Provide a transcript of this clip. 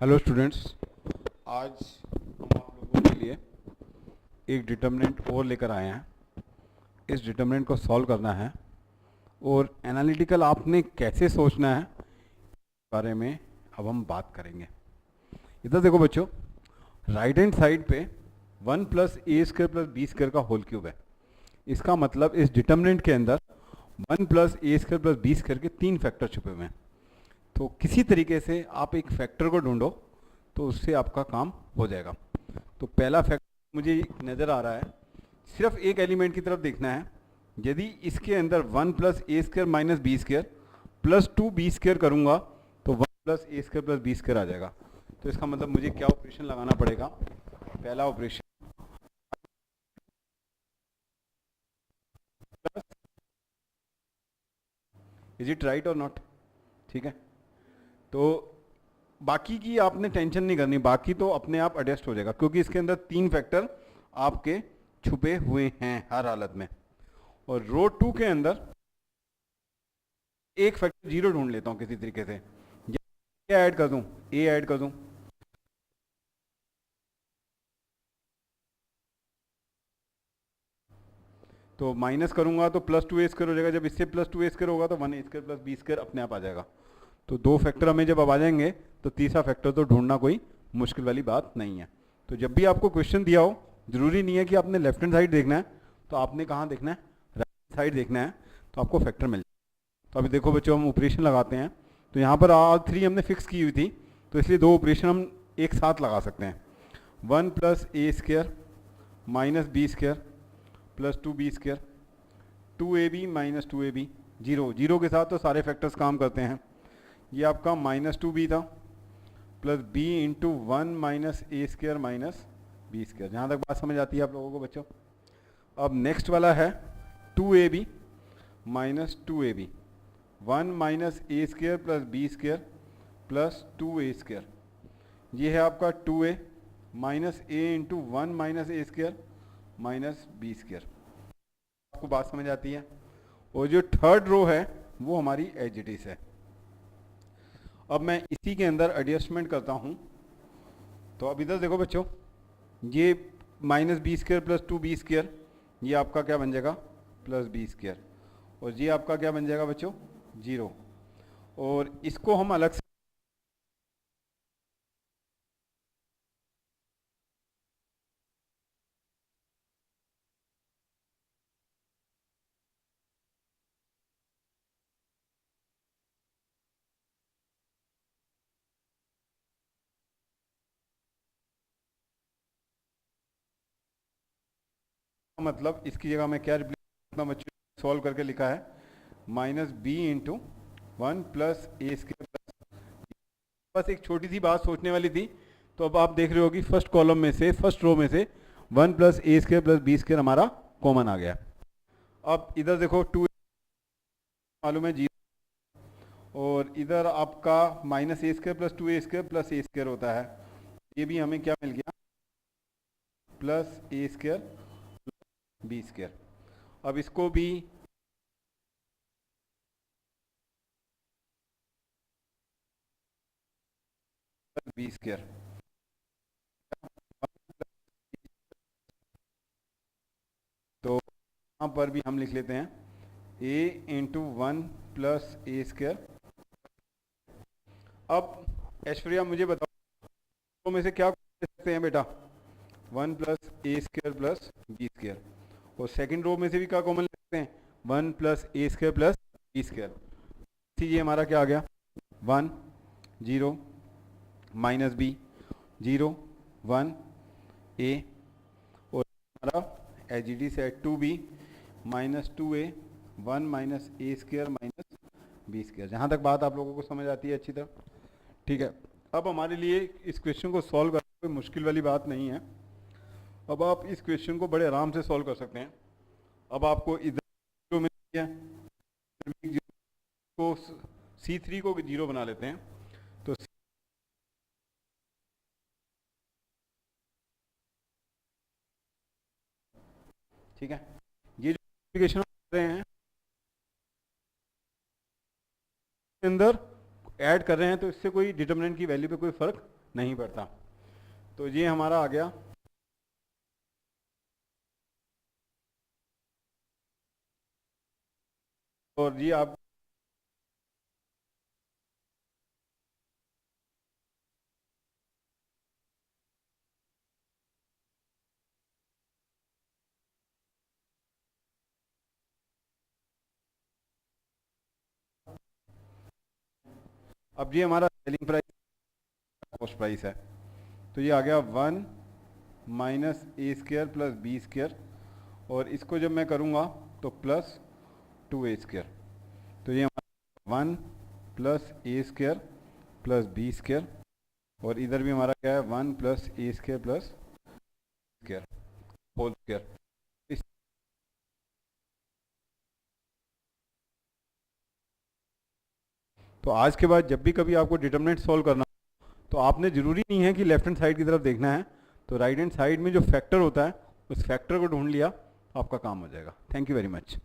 Hello students, आज हम आप लोगों के लिए एक डिटर्मिनेंट और लेकर आए हैं। इस डिटर्मिनेंट को सॉल्व करना है और एनालिटिकल आपने कैसे सोचना है इस बारे में अब हम बात करेंगे। इधर देखो बच्चों, राइट हैंड साइड पे 1 plus a square plus B square का होल क्यूब है। इसका मतलब इस डिटर्मिनेंट के अंदर 1 plus a square plus B square के 3 फैक्टर छुपे हुए हैं। तो किसी तरीके से आप एक फैक्टर को ढूंढो तो उससे आपका काम हो जाएगा। तो पहला फैक्टर मुझे नज़र आ रहा है, सिर्फ एक एलिमेंट की तरफ देखना है। यदि इसके अंदर 1 plus a square minus B square plus 2 b square करूँगा तो 1 plus a square plus B square आ जाएगा। तो इसका मतलब मुझे क्या ऑपरेशन लगाना पड़ेगा? पहला ऑपरेशन, इज इट राइट और नॉट? ठीक है, तो बाकी की आपने टेंशन नहीं करनी, बाकी तो अपने आप एडजस्ट हो जाएगा क्योंकि इसके अंदर 3 फैक्टर आपके छुपे हुए हैं हर हालत में। और रो 2 के अंदर एक फैक्टर 0 ढूंढ लेता हूं किसी तरीके से। क्या ऐड कर दूं? ए ऐड कर दूं। तो माइनस करूंगा तो प्लस 2 ए स्क्वायर हो जाएगा। जब इससे प्लस 2 ए स्क्वायर होगा तो 1 ए स्क्वायर प्लस बी स्क्वायर अपने आप आ जाएगा। तो 2 फैक्टर हमें जब अब आ जाएंगे तो तीसरा फैक्टर तो ढूंढना कोई मुश्किल वाली बात नहीं है। तो जब भी आपको क्वेश्चन दिया हो, जरूरी नहीं है कि आपने लेफ्ट हैंड साइड देखना है, तो आपने कहाँ देखना है? राइट साइड देखना है, तो आपको फैक्टर मिल जाएगा। तो अभी देखो बच्चों, हम ऑपरेशन लगाते हैं। तो यहाँ पर ऑल 3 हमने फिक्स की हुई थी, तो इसलिए 2 ऑपरेशन हम एक साथ लगा सकते हैं। 1 plus a square minus B square plus 2 b square, 2ab minus 2ab, zero zero के साथ तो सारे फैक्टर्स काम करते हैं। ये आपका माइनस 2b था plus b into 1 minus a square minus B square. जहाँ तक बात समझ आती है आप लोगों को बच्चों? अब नेक्स्ट वाला है 2ab minus 2ab, 1 minus a square plus B square plus 2a square. ये है आपका 2a minus a into 1 minus a square minus B square. आपको बात समझ आती है? और जो थर्ड रो है वो हमारी एज इट इज है। अब मैं इसी के अंदर एडजस्टमेंट करता हूं। तो अब इधर देखो बच्चों, ये minus B square plus 2b square, ये आपका क्या बन जाएगा? Plus B square. और ये आपका क्या बन जाएगा बच्चों? 0। और इसको हम अलग से मतलब इसकी जगह मैं क्या रिप्लेस करता हूं बच्चों? सॉल्व करके लिखा है minus B into 1 plus a square. बस एक छोटी सी बात सोचने वाली थी। तो अब आप देख रहे हो कि फर्स्ट कॉलम में से, फर्स्ट रो में से 1 plus a square plus B square हमारा कॉमन आ गया। अब इधर देखो 2 मालूम है 0, और इधर आपका minus a square plus 2a square plus a square होता है। ये भी हमें क्या मिल गया? Plus a square b square. अब इसको भी बी स्क्वायर, तो यहाँ पर भी हम लिख लेते हैं a into 1 plus a square. अब ऐश्वर्या मुझे बताओ, तो में से क्या कर सकते हैं बेटा? 1 plus a square plus B square. और सेकंड रो में से भी क्या कॉमन ले सकते हैं? 1 plus a square plus B square. ये हमारा क्या आ गया? 1 0 माइनस बी 0 1 ए, और हमारा एच डी से 2b minus 2a 1 minus a square minus B square. जहाँ तक बात आप लोगों को समझ आती है अच्छी तरह? ठीक है। अब हमारे लिए इस क्वेश्चन को सॉल्व करना कोई मुश्किल वाली बात नहीं है। अब आप इस क्वेश्चन को बड़े आराम से सॉल्व कर सकते हैं। अब आपको इधर 0 मिल गया, को C3 को 0 बना लेते हैं। तो ठीक है, ये जो एप्लीकेशन कर रहे हैं अंदर ऐड कर रहे हैं, तो इससे कोई डिटर्मिनेंट की वैल्यू पे कोई फर्क नहीं पड़ता। तो ये हमारा आ गया। और ये आप अब ये हमारा सेलिंग प्राइस, कॉस्ट प्राइस है। तो ये आ गया 1 माइनस ए स्क्र प्लस बी स्क्र, और इसको जब मैं करूँगा तो प्लस 2a²। तो ये हमारा 1 plus a square plus b square, और इधर भी हमारा क्या है 1 plus a square plus square whole square. तो आज के बाद जब भी कभी आपको डिटर्मिनेंट सॉल्व करना, तो आपने ज़रूरी नहीं है कि लेफ्ट हैंड साइड की तरफ देखना है, तो राइट हैंड साइड में जो फैक्टर होता है उस फैक्टर को ढूंढ लिया, आपका काम हो जाएगा। Thank you very much.